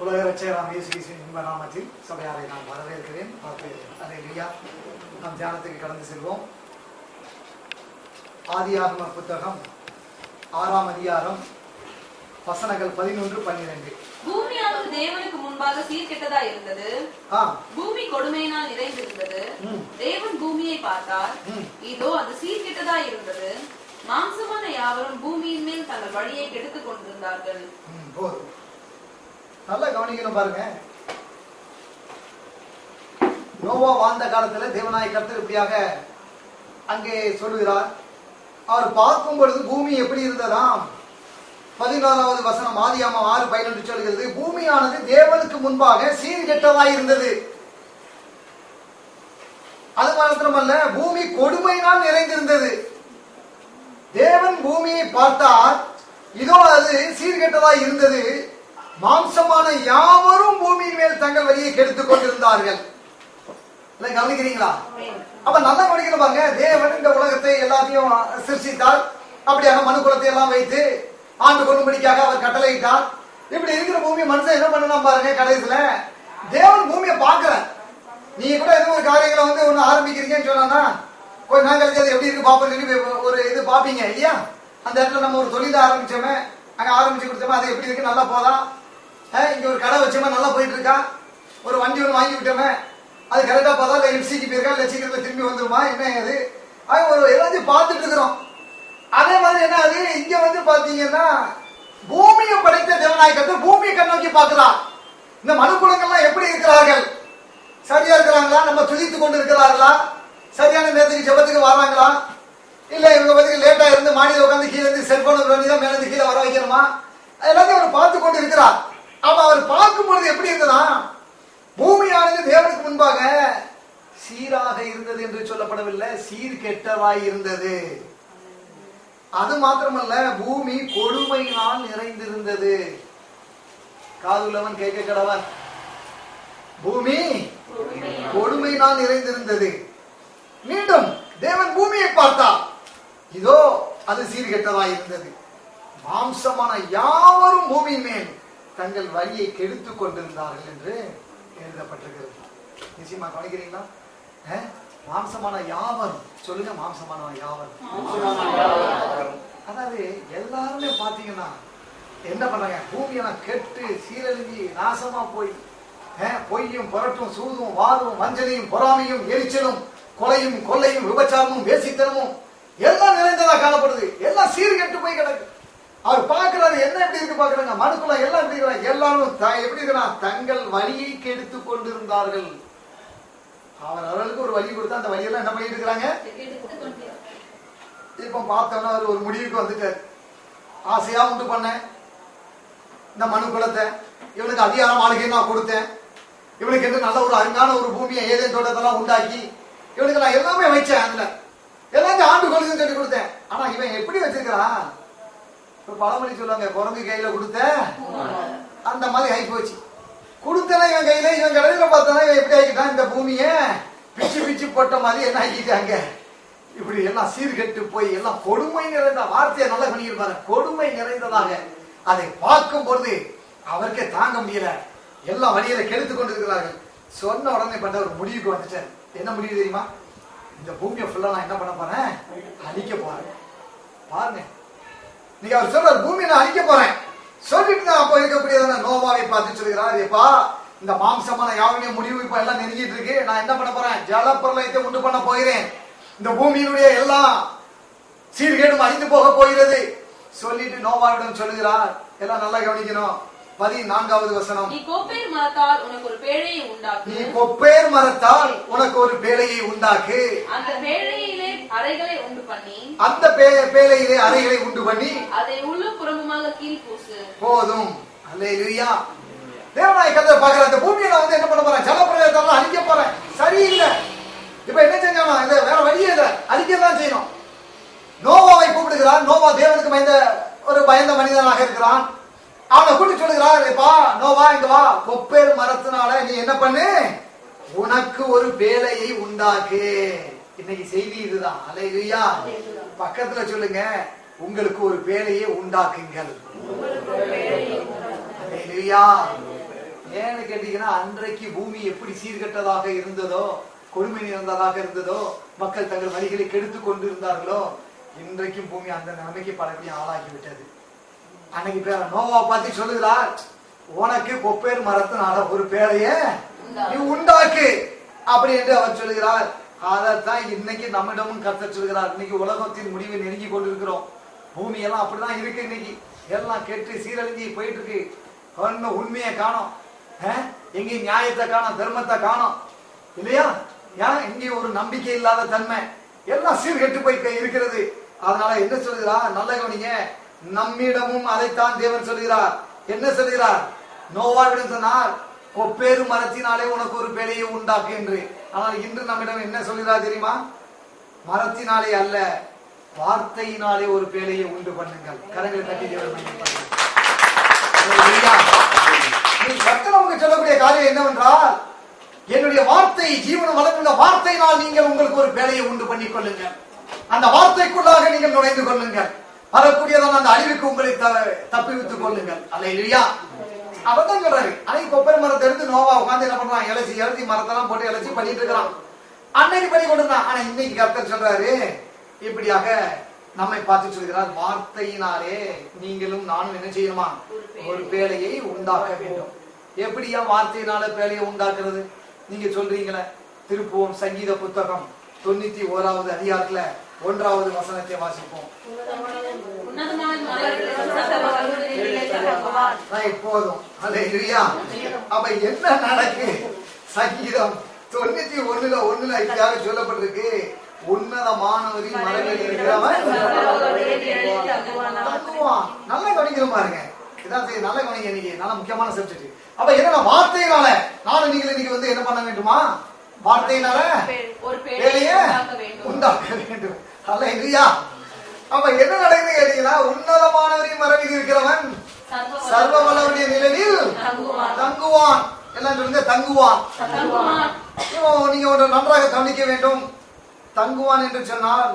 உலக ரட்சகராம் இயேசு கிறிஸ்துவின் இன்ப நாமத்தில் சபையாரை நான் வரவேற்கிறேன். அல்லேலூயா. நாம் தியானத்துக்கு கடந்து செல்வோம். ஆதியாகம புத்தகம் 6ஆம் அதிகாரம் வசனங்கள் 11-12. பூமியானது தேவனுக்கு முன்பாக சீர்கெட்டதா இருந்தது, பூமி கொடுமையினால் நிறைந்திருந்தது. தேவன் பூமியை பார்த்தார், இதோ அது சீர்கெட்டதா இருந்தது, மாம்சமான யாவரும் பூமியின் மேல் தங்கள் வழியை கெடுத்துக் கொண்டிருந்தார்கள். நல்லா கவனிக்கணும் பாருங்க. நோவா வாழ்ந்த காலத்துல தேவனாய் கர்த்தர் இப்படியாக அங்கே சொல்லுகிறார். அவர் பார்க்கும் பொழுது பூமி எப்படி இருந்ததாம்? 14வது வசனம் ஆதியாகமம் 6:11 சொல்கிறது, பூமியானது தேவனுக்கு முன்பாக சீர்கெட்டதாய் இருந்தது. அது மாத்திரமல்ல, பூமி கொடுமையினால் நிறைந்திருந்தது. தேவன் பூமியை பார்த்தார், இதோ அது சீர்கெட்டதாய் இருந்தது, மாம்சமான யாவரும் பூமியின் மேல் தங்கள் வழியை கெடுத்துக் கொண்டிருந்தார்கள். கவனிக்கிறீங்களா? அப்ப நல்லா கவனிக்கணும் பாருங்க. தேவன் இந்த உலகத்தை எல்லாத்தையும் சிருஷ்டித்தார். அப்படியாக மனு குலத்தை எல்லாம் வைத்து ஆண்டு கொள்ளும்படிக்காக அவர் கட்டளையிட்டார். இப்படி இருக்கிற பூமி மனுஷன் என்ன பண்ணலாம் பாருங்க. கடைசியில தேவன் பூமியை பார்க்கிற, நீங்க கூட எதுவும் ஒரு காரியங்களை ஒண்ணு ஆரம்பிக்கிறீங்கன்னு சொன்னா கொஞ்ச நாள் கழிச்சு அது எப்படி இருக்கு பாப்போம் சொல்லி ஒரு இது பாப்பீங்க இல்லையா? அந்த இடத்துல நம்ம ஒரு தொழில ஆரம்பிச்சோமே, அங்க ஆரம்பிச்சு கொடுத்தோமே, அது எப்படி இருக்கு, நல்லா போதா? இங்க ஒரு கடை வச்சோமே, நல்லா போயிட்டு இருக்கா? ஒரு வண்டி ஒன்று வாங்கி விட்டோமே, அது கரெக்டா போதா? இல்ல எஃப்சிக்கு போயிருக்கா, இல்ல சீக்கிரத்துல திரும்பி வந்துருமா, என்ன அது? ஒரு எல்லாத்தையும் பார்த்துட்டு இருக்கிறோம். அதே மாதிரி என்ன அது இங்க பாத்தீங்கன்னா பூமியை படைத்த தேவனாய் கர்த்தர் பூமியை கண்ணோக்கி பார்க்கிறார். இந்த மனுக்குலங்கள்லாம் எப்படி இருக்கிறார்கள்? சரியா இருக்கிறாங்களா? நம்ம துதித்துக் கொண்டு இருக்கிறார்களா? சரியான நேரத்துக்கு ஜெபத்துக்கு வராங்களா? இல்ல இவங்க பத்தி லேட்டா இருந்து மாடியில் உட்காந்து கீழே இருந்து செல்போன் வேண்டிதான் மேல இருந்து கீழே வர வைக்கணுமா? எல்லாத்தையும் அவர் பார்த்து கொண்டு இருக்கிறார். அப்ப அவர் பார்க்கும் பொழுது எப்படி இருந்ததா? பூமியானது தேவனுக்கு முன்பாக சீராக இருந்தது என்று சொல்லப்படவில்லை, சீர்கெட்டதாய் இருந்தது. அது மாத்திரமல்ல, பூமி கொடுமையினால் நிறைந்திருந்தது. காதுள்ளவன் கேட்க கடவன். பூமி கொடுமையினால் நிறைந்திருந்தது. மீண்டும் தேவன் பூமியை பார்த்தார், இதோ அது சீர்கெட்டதாய் இருந்தது, மாம்சமான யாவரும் பூமியின் மேல் தங்கள் வழியை கெடுத்துக் கொண்டிருந்தார்கள் என்று எழுதப்பட்டிருக்கிறது. நிச்சயமா கவனிக்கிறீங்களா? மாம்சமான யாவரும் சொல்லுங்க. மாம்சமான யாவரும், அதாவது எல்லாருமே பாத்தீங்கன்னா என்ன பண்றாங்க? பூமியெல்லாம் கெட்டு சீரழிஞ்சி நாசமா போய் பொய்யும் புரட்டும் சூதும் வாதும் வஞ்சனையும் பொறாமையும் எரிச்சலும் கொலையும் கொள்ளையும் விபச்சாரமும் வேசித்தனமும் எல்லாம் நிறைந்ததா காணப்படுது. எல்லாம் சீர்கெட்டு போய் கிடக்கு. அவர் பார்க்கிறாரு, என்ன எப்படி இருக்கு பாக்குறாங்க? மனுக்குள்ள எல்லாம் எப்படி இருக்கிறாங்க? எல்லாரும் எப்படி இருக்கிறான்? தங்கள் வழியை கெடுத்துக் கொண்டிருந்தார்கள். அவர்களுக்கு ஒரு வழி கொடுத்தா அந்த வழியெல்லாம் என்ன பண்ணிட்டு இருக்கிறாங்க? இப்ப பார்த்தோம்னா அவர் ஒரு முடிவுக்கு வந்துட்டார். ஆசையா உண்டு பண்ண இந்த மனு குலத்தை, இவனுக்கு அதிகாரம் ஆளுகை நான் கொடுத்தேன், இவனுக்கு என்று நல்ல ஒரு அருங்கான ஒரு பூமியை ஏதேன் தோட்டத்தெல்லாம் உண்டாக்கி இவனுக்கு நான் எல்லாமே வச்சேன், அதுல எல்லாத்தையும் ஆண்டு கொள்ளுன்னு சொல்லி கொடுத்தேன். ஆனா இவன் எப்படி வச்சிருக்கிறான்? பழமொழி சொல்லுவாங்க, குரங்கு கையில கொடுத்த அந்த மாதிரி ஆகி போச்சு. கொடுத்தனா இவன் கையில, இவன் கடையில பார்த்தா இவன் எப்படி ஆக்கிட்டான்? இந்த பூமிய பிச்சு பிச்சு போட்ட மாதிரி என்ன ஆக்கிட்டாங்க? இப்படி எல்லாம் சீர்கெட்டு போய் எல்லாம் கொடுமை நிறைந்த வார்த்தையை நல்லா பண்ணியிருப்பாரு. கொடுமை நிறைந்ததாக அதை பார்க்கும் பொழுது அவருக்கே தாங்க முடியல. எல்லாம் வழியில கெடுத்து கொண்டு இருக்கிறார்கள். சொன்ன உடனே பண்ண ஒரு முடிவுக்கு வந்துட்டேன். என்ன முடிவு தெரியுமா? இந்த பூமியை ஃபுல்லா நான் என்ன பண்ண போறேன்? அழிக்க போறேன். பாருங்க, நீங்க அவர் சொல்றாரு, பூமியை நான் அழிக்க போறேன் சொல்லிட்டு தான் அப்ப இருக்கக்கூடியதான நோவாவை பார்த்து சொல்கிறார், எப்பா இந்த மாம்சமான யாருடைய முடிவு இப்ப எல்லாம் நெருங்கிட்டு இருக்கு, நான் என்ன பண்ண போறேன்? ஜலப்பிரளயத்தை உண்டு பண்ண போகிறேன், இந்த பூமியினுடைய எல்லாம் சீர்கேடும் அழிந்து போக போகிறது சொல்லிட்டு நோவாவிடம் சொல்லுகிறார். எல்லாம் நல்லா கவனிக்கணும். 14வது வசனம், நீ கொப்பேர் மரத்தால் உனக்கு ஒரு பேழையை உண்டாக்கு, நீ கொப்பேர் மரத்தால் உனக்கு ஒரு பேழையை உண்டாக்கு, அந்த பேழையிலே அறைகளை உண்டு பண்ணி, அந்த பேழையிலே அறைகளை உண்டு பண்ணி அதை உள்ளும் புறமுமாக கீழ் பூசு. போதும். அல்லேலூயா. தேவனாய் கர்த்தர் பார்க்கிற அந்த பூமியை நான் என்ன பண்ண போறேன்? ஜலப்பிரளயத்தால அழிக்க போறேன். சரியில்லை. இப்ப என்ன செஞ்சானா? இதை வேற வழியே இல்லை, அழிக்கதான் செய்யணும். நோவாவை கூப்பிடுகிறார். நோவா தேவனுக்கு ஒரு பயந்த மனிதனாக இருக்கிறான். அவனை கூட்டி சொல்லுகிறார், எப்பா நோவா இங்க வா, கொப்பேர் மரத்தினால நீ என்ன பண்ணு? உனக்கு ஒரு பேழையை உண்டாக்கு. இன்னைக்கு செய்தி இதுதான். அல்லேலூயா. பக்கத்துல சொல்லுங்க, உங்களுக்கு ஒரு பேழையை உண்டாக்குங்கள். அல்லேலூயா. ஏன்னு கேட்டீங்கன்னா, அன்றைக்கு பூமி எப்படி சீர்கெட்டதாக இருந்ததோ, கொடுமை நிறைந்ததாக இருந்ததோ, மக்கள் தங்கள் வழிகளை கெடுத்து கொண்டு இருந்தார்களோ, இன்றைக்கும் பூமி அந்த நிலைமைக்கு பலபடியும் ஆளாகி விட்டது. அன்னைக்கு பேர நோவா பார்த்து சொல்லுகிறார், உனக்கு கொப்பேர் மரத்தினால ஒரு பேரைய நீ உண்டாக்கு அப்படி என்று அவர் சொல்லுகிறார். அதைத்தான் இன்னைக்கு நம்மிடமும் கர்த்தர் சொல்கிறார். இன்னைக்கு உலகத்தின் முடிவை நெருங்கி கொண்டிருக்கிறோம். பூமி எல்லாம் அப்படிதான் இருக்கு. இன்னைக்கு எல்லாம் கெட்டு சீரழிஞ்சி போயிட்டு இருக்கு. உண்மையை காணோம், எங்கேயும் நியாயத்தை காணோம், தர்மத்தை காணோம் இல்லையா? ஏன் இங்கே ஒரு நம்பிக்கை இல்லாத தன்மை, எல்லாம் சீர்கெட்டு போய் இருக்கிறது. அதனால என்ன சொல்கிறார்? நல்ல கவனிங்க, நம்மிடமும் அதைத்தான் தேவன் சொல்கிறார். என்ன சொல்கிறார்? நோவாவிடம் சொன்னார், கொப்பேறு மரத்தினாலே உனக்கு ஒரு பேழையை உண்டாக்கு என்று. ஆனால் இன்று நம்மிடம் என்ன சொல்கிறார் தெரியுமா? மரத்தினாலே அல்ல, வார்த்தையினாலே ஒரு பேழையை உண்டு பண்ணுங்கள். கரங்களை கட்டி நமக்கு சொல்லக்கூடிய காரியம் என்னவென்றால், என்னுடைய வார்த்தை ஜீவன வளர்ந்த வார்த்தையினால் நீங்கள் உங்களுக்கு ஒரு பேழையை உண்டு பண்ணிக் கொள்ளுங்கள். அந்த வார்த்தைக்குள்ளாக நீங்கள் நுழைந்து கொள்ளுங்கள். வரக்கூடியதான அந்த அழிவுக்கு உங்களை தப்பிவித்துக் கொள்ளுங்கள். அல்லேலூயா. அவதான் சொல்றாரு. அன்னைக்கு கொப்பரை மரத்தை எடுத்து நோவா உட்காந்து என்ன பண்றான்? இலச்சி மரத்தெல்லாம் போட்டு இலச்சி பண்ணிட்டு இருக்கிறான். அன்னைக்கு பண்ணி கொண்டிருந்தான். ஆனா இன்னைக்கு கர்த்தர் சொல்றாரு, இப்படியாக நம்மை பார்த்து சொல்கிறார், வார்த்தையினாலே நீங்களும் நானும் என்ன செய்யணுமா? ஒரு பேழையை உண்டாக்க வேண்டும். எப்படியா வார்த்தையினால பேழையை உண்டாக்குறது? நீங்க சொல்றீங்களே. திருப்புவோம் சங்கீத புத்தகம் 91வது அதிகாரத்துல 1வது வசனத்தை வாசிப்போம். போதும். அப்ப என்ன நடக்கு? சங்கீதம் 91:1 இப்படியாக சொல்லப்பட்டிருக்கு, உன்னதமானவரின் மரபில் இருக்கிறவன் நல்லா கவனிக்கிற பாருங்க. இதான் நல்ல கவனிங்க. இன்னைக்கு நல்ல முக்கியமான சப்ஜெக்ட். அப்ப என்ன? வார்த்தையினால நானும் நீங்கள் இன்னைக்கு வந்து என்ன பண்ண வேண்டுமா? வார்த்தையினால வேலையை உண்டாக்க வேண்டும். அல்லேலூயா. அப்ப என்ன நடக்குது கேட்டீங்கன்னா, உன்னதமானவரின் மரபில் இருக்கிறவன் சர்வ வல்லவருடைய நிழலில் தங்குவான். எல்லாம் சொல்லுங்க, தங்குவான். நீங்க ஒன்று நன்றாக கவனிக்க வேண்டும். தங்குவான் என்று சொன்னால்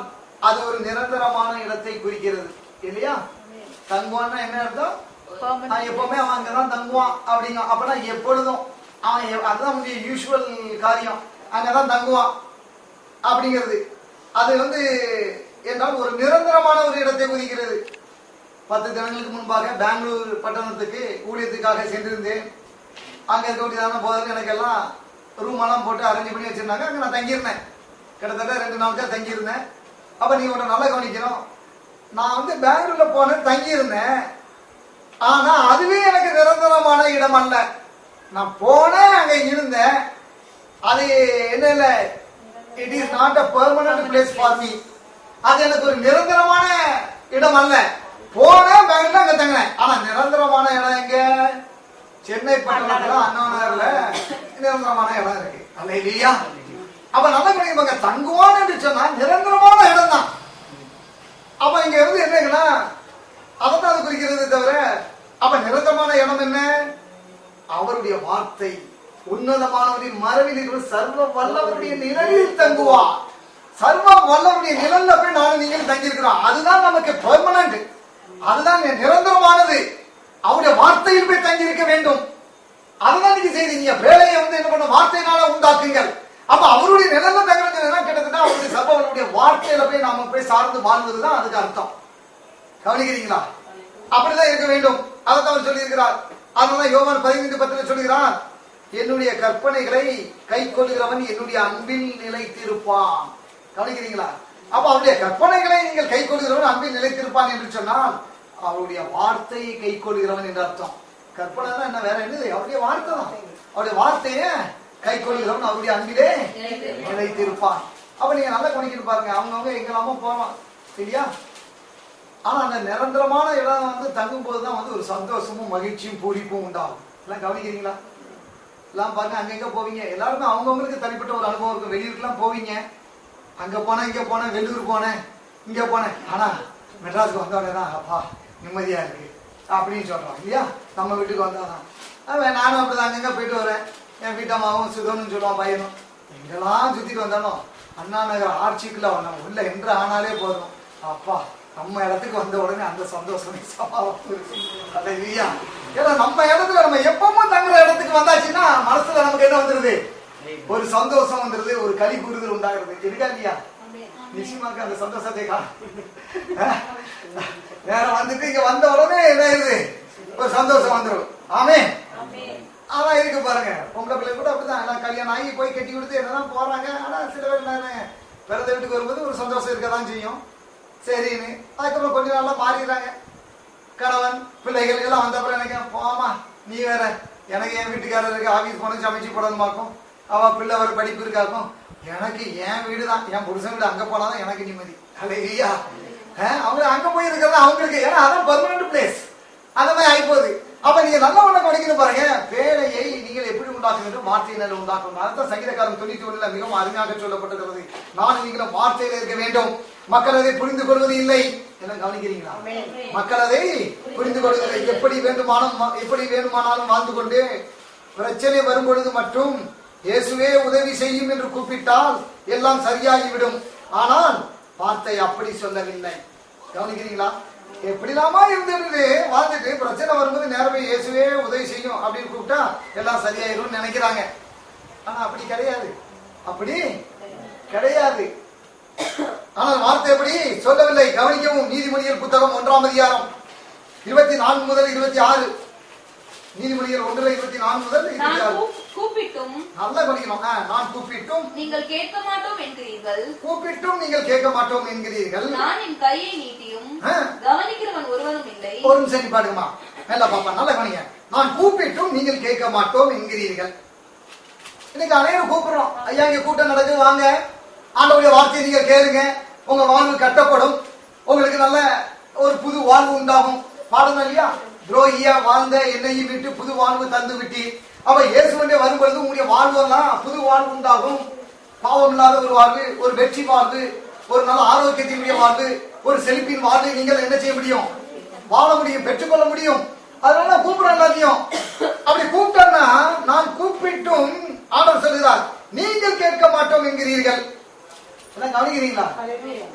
அது ஒரு நிரந்தரமான இடத்தை குறிக்கிறது இல்லையா? தங்குவான்னா என்ன அர்த்தம்? எப்பவுமே அவன் அங்கதான் தங்குவான் அப்படிங்க. அப்பனா எப்பொழுதும் அவன், அதுதான் யூசுவல் காரியம், அங்கதான் தங்குவான் அப்படிங்கிறது. அது வந்து என்றால் ஒரு நிரந்தரமான ஒரு இடத்தை குறிக்கிறது. 10 தினங்களுக்கு முன்பாக பெங்களூர் பட்டணத்துக்கு ஊழியத்துக்காக சென்றிருந்தேன். அங்க இருக்கக்கூடியதான போதனை எனக்கு எல்லாம் ரூம் எல்லாம் போட்டு அரேஞ்ச் பண்ணி வச்சிருந்தாங்க. அங்க நான் தங்கியிருந்தேன். கிட்டத்தட்ட 2 நாளுக்கு தங்கியிருந்தேன். அப்ப நீங்க ஒன்று நல்லா கவனிக்கணும். நான் வந்து பெங்களூர்ல போனேன், தங்கியிருந்தேன். ஆனா அதுவே எனக்கு நிரந்தரமான இடம் அல்ல. நான் போனேன், அங்க இருந்தேன். அது என்ன இல்ல, it is not a permanent place for me. அது எனக்கு ஒரு நிரந்தரமான இடம் அல்ல. போனேன், பெங்களூர்ல அங்க தங்கினேன். ஆனா நிரந்தரமான இடம் எங்க? சென்னை பட்டணத்துல அண்ணாநகர்ல நிரந்தரமான இடம் இருக்கு. அல்லேலூயா. அப்ப நல்லா பண்ணிருப்பாங்க. தங்குவான் என்று சொன்னா நிரந்தரமான இடம் தான். அப்ப இங்க இருந்து என்னங்கன்னா அதான் அது குறிக்கிறது தவிர, அப்ப நிரந்தரமான இடம் என்ன? அவருடைய வார்த்தை. உன்னதமானவரின் மரபில் இருக்கிற சர்வ வல்லவருடைய நிழலில் தங்குவார். சர்வ வல்லவருடைய நிழல்ல போய் நானும் நீங்களும் தங்கியிருக்கிறோம். அதுதான் நமக்கு பெர்மனன்ட், அதுதான் நிரந்தரமானது. அவருடைய வார்த்தையில் போய் தங்கி இருக்க வேண்டும். அதுதான் நீங்க செய்தீங்க. வேலையை வந்து என்ன பண்ண? வார்த்தையினால உண்டாக்குங்கள். அப்ப அவருடைய நிழல்ல தங்குறதுன்னா கிட்டத்தட்ட அவருடைய சர்வவல்லவருடைய வார்த்தையில போய் நாம போய் சார்ந்து வாழ்ந்ததுதான் அதுக்கு அர்த்தம். கவனிக்கிறீங்களா? அப்படிதான் இருக்க வேண்டும். அதைத்தான் அவர் சொல்லி இருக்கிறார். அதனால யோவான் 15:10 சொல்லுகிறார், என்னுடைய கற்பனைகளை கை கொள்கிறவன் என்னுடைய அன்பில் நிலைத்திருப்பான். கவனிக்கிறீங்களா? அப்ப அவருடைய கற்பனைகளை நீங்கள் கை கொள்கிறவன் அன்பில் நிலைத்திருப்பான் என்று சொன்னால் அவருடைய வார்த்தையை கை கொள்கிறவன் என்று அர்த்தம். கற்பனை தான் என்ன, வேற என்னது? அவருடைய வார்த்தை தான். அவருடைய வார்த்தையை கை கொள்கிறவன் அவருடைய அன்பிலே நிலைத்திருப்பான். அப்ப நீங்க நல்லா கவனிக்கிட்டு பாருங்க. அவங்கவுங்க எங்கெல்லாமோ போகலாம் இல்லையா? ஆனா அந்த நிரந்தரமான இடம் வந்து தங்கும் போதுதான் வந்து ஒரு சந்தோஷமும் மகிழ்ச்சியும் பூரிப்பும் உண்டாகும். எல்லாம் கவனிக்கிறீங்களா? எல்லாம் பாருங்க, அங்கங்க போவீங்க. எல்லாருமே அவங்கவுங்களுக்கு தனிப்பட்ட ஒரு அனுபவம் இருக்கும். வெளியூருக்குலாம் போவீங்க. அங்க போனேன், இங்க போனேன், வெளியூர் போனேன், இங்க போனேன். ஆனா மெட்ராஸுக்கு வந்தவனேதான் அப்பா நிம்மதியா இருக்கு அப்படின்னு சொல்றோம் இல்லையா? நம்ம வீட்டுக்கு வந்தாதான். நானும் அப்படிதான் அங்கங்க போயிட்டு வரேன். என் வீட்டம்மாவும் சுதனும் சொல்லுவான் பையனும். எங்கெல்லாம் சுத்திட்டு வந்தாலும் அண்ணா நகர் ஆட்சிக்குள்ள வந்தோம் உள்ள என்று ஆனாலே போதும், அப்பா நம்ம இடத்துக்கு வந்த உடனே அந்த சந்தோஷம் சமாளம் இருக்கு. ஏன்னா நம்ம இடத்துல நம்ம எப்பவும் தங்குற இடத்துக்கு வீட்டுக்கு வந்தாச்சுன்னா மனசுல நமக்கு என்ன வந்துருது? ஒரு சந்தோஷம் வந்துருது, ஒரு களி கூறுதல் உண்டாகிறது. இருக்கா இல்லையா? நிச்சயமாக அந்த சந்தோஷத்தை வேற வந்துட்டு இங்க வந்த உடனே என்ன ஆயிருது? ஒரு சந்தோஷம் வந்துடும். ஆமே. அதான் இருக்கு பாருங்க. பொம்பளை பிள்ளை கூட அப்படிதான், எல்லாம் கல்யாணம் ஆகி போய் கட்டி கொடுத்து என்னதான் போறாங்க. ஆனா சில பேர் என்ன பிறந்த வீட்டுக்கு வரும்போது ஒரு சந்தோஷம் இருக்கதான் செய்யும். சரின்னு அதுக்கப்புறம் கொஞ்ச நாள்ல மாறிடுறாங்க. கணவன் பிள்ளைகள் எல்லாம் வந்த அப்புறம் எனக்கு போமா நீ வேற, எனக்கு என் வீட்டுக்காரருக்கு ஆபீஸ் போன சமைச்சு போடணுமாக்கும், அவ பிள்ளை ஒரு படிப்பு இருக்காக்கும், எனக்கு என் வீடு தான், என் புருஷன் வீடு அங்க போனாதான் எனக்கு நிம்மதி. அல்லையா? அவங்க அங்க போய் இருக்கிறது அவங்களுக்கு, ஏன்னா அதான் பெர்மனன்ட் பிளேஸ். அந்த மாதிரி ஆயிப்போகுது. அப்ப நீங்க நல்ல ஒண்ணு படிக்கணும் பாருங்க. வேலையை நீங்கள் எப்படி உண்டாக்க வேண்டும்? வார்த்தையினர் உண்டாக்கணும். அதான் சங்கீதக்காரன் 91 மிகவும் அருமையாக சொல்லப்பட்டிருக்கிறது. நான் நீங்களும் வார்த்தையில இருக்க வேண்டும். மக்கள் அதை புரிந்து கொள்வது இல்லை. எல்லாம் கவனிக்கிறீங்களா? மக்கள் அதை புரிந்து கொள்வதில்லை. எப்படி வேண்டுமானாலும் வாழ்ந்து கொண்டு பிரச்சனை வரும் பொழுது மட்டும் இயேசுவே உதவி செய்யும் என்று கூப்பிட்டால் எல்லாம் சரியாகிவிடும். ஆனால் வார்த்தை அப்படி சொல்லவில்லை. கவனிக்கிறீங்களா? எப்படிலாமா இருந்துட்டு வாழ்ந்துட்டு பிரச்சனை வரும்போது நேரமே இயேசுவே உதவி செய்யும் அப்படின்னு கூப்பிட்டா எல்லாம் சரியாயிரும் நினைக்கிறாங்க. ஆனா அப்படி கிடையாது, அப்படி கிடையாது. ஆனால் வார்த்தை எப்படி சொல்லவில்லை. கவனிக்கவும். நீதிமொழிகள் புத்தகம் 1ஆம் அதிகாரம் 24 முதல் 26. நீதிமொழிகள் 1:24 முதல் 26. கூப்பிட்டும் நல்லா கவனிக்கணும். நான் கூப்பிட்டும் நீங்கள் கேட்க மாட்டோம் என்கிறீர்கள். கூப்பிட்டும் நீங்கள் கேட்க மாட்டோம் என்கிறீர்கள். நான் என் கையை நீட்டியும் கவனிக்கிறவன் ஒருவனும் இல்லை. ஒரு நிமிஷம் பாருங்கம்மா, நல்லா பாப்பா, நல்லா கவனிங்க. நான் கூப்பிட்டும் நீங்கள் கேட்க மாட்டோம் என்கிறீர்கள். இன்னைக்கு அனைவரும் கூப்பிடுறோம், ஐயா இங்க கூட்டம் நடக்குது வாங்க, ஆண்டவருடைய வார்த்தையை நீங்க கேளுங்க, உங்க வாழ்வு கட்டப்படும், உங்களுக்கு நல்ல ஒரு புது வாழ்வு உண்டாகும். பாடணும் இல்லையா? துரோகியா வாழ்ந்த என்னையும் விட்டு புது வாழ்வு தந்து விட்டி. அப்ப இயேசுவண்டே வரும்பொழுது உங்களுடைய வாழ்வெல்லாம் புது வாழ்வு உண்டாகும். பாவம் இல்லாத ஒரு வாழ்வு, ஒரு வெற்றி வாழ்வு, ஒரு நல்ல ஆரோக்கியத்தினுடைய வாழ்வு, ஒரு செழிப்பின் வாழ்வு நீங்கள் என்ன செய்ய முடியும்? வாழ முடியும், பெற்றுக்கொள்ள முடியும். அதனால கூப்பிடுறேன் எல்லாத்தையும். அப்படி கூப்பிட்டா நான் கூப்பிட்டும் ஆண்டவர் சொல்கிறார் நீங்கள் கேட்க மாட்டோம் என்கிறீர்கள். கவனிக்கிறீங்களா?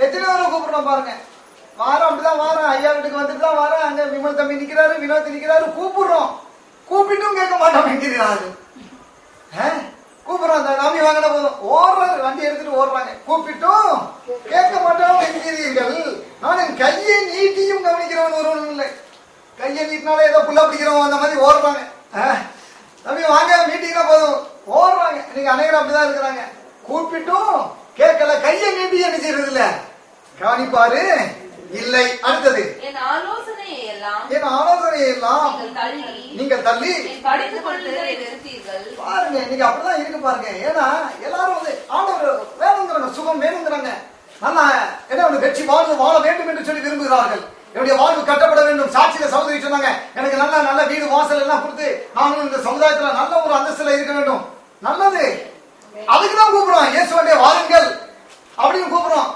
எத்தனை பேரை கூப்பிடணும் பாருங்க. வாரம் அப்படிதான் வாரம், ஐயா வீட்டுக்கு வந்துட்டு தான் வாரம், அங்க விமல் தம்பி நிக்கிறாரு, வினோத் நிக்கிறாரு, கூப்பிடுறோம், கூப்பிட்டும் கேட்க மாட்டோம் என்கிறாரு. கூப்பிடுறோம், அந்த நம்பி வாங்கின போதும் ஓடுறாரு, வண்டி எடுத்துட்டு ஓடுறாங்க. கூப்பிட்டும் கேட்க மாட்டோம் என்கிறீர்கள். நான் என் கையை நீட்டியும் கவனிக்கிறவன் ஒருவனும் இல்லை. கையை நீட்டினாலே ஏதோ புள்ள பிடிக்கிறவன் அந்த மாதிரி ஓடுறாங்க. தம்பி வாங்க மீட்டிங்கா போதும் ஓடுறாங்க. இன்னைக்கு அனைவரும் அப்படிதான் இருக்கிறாங்க. கூப்பிட்டும் கேட்கல, கையை நீட்டி என்ன செய்யறது இல்ல, கவனிப்பாரு இல்லை. அடுத்தது என் ஆலோசனையை எல்லாம் நீங்கள் தள்ளி பாருங்க. இன்னைக்கு அப்படிதான் இருக்கு பாருங்க. ஏன்னா எல்லாரும் வந்து ஆண்டவர் வேணுங்கிறாங்க, சுகம் வேணுங்கிறாங்க, நல்லா என்ன வெற்றி வாழ்வு வாழ வேண்டும் என்று சொல்லி விரும்புகிறார்கள். என்னுடைய வாழ்வு கட்டப்பட வேண்டும். சாட்சியில சகோதரி சொன்னாங்க, எனக்கு நல்ல நல்ல வீடு வாசல் எல்லாம் கொடுத்து நானும் இந்த சமுதாயத்துல நல்ல ஒரு அந்தஸ்துல இருக்க வேண்டும். நல்லது, அதுக்குதான் கூப்பிடுறோம். இயேசுவே வாருங்கள் அப்படின்னு கூப்பிடுறோம்.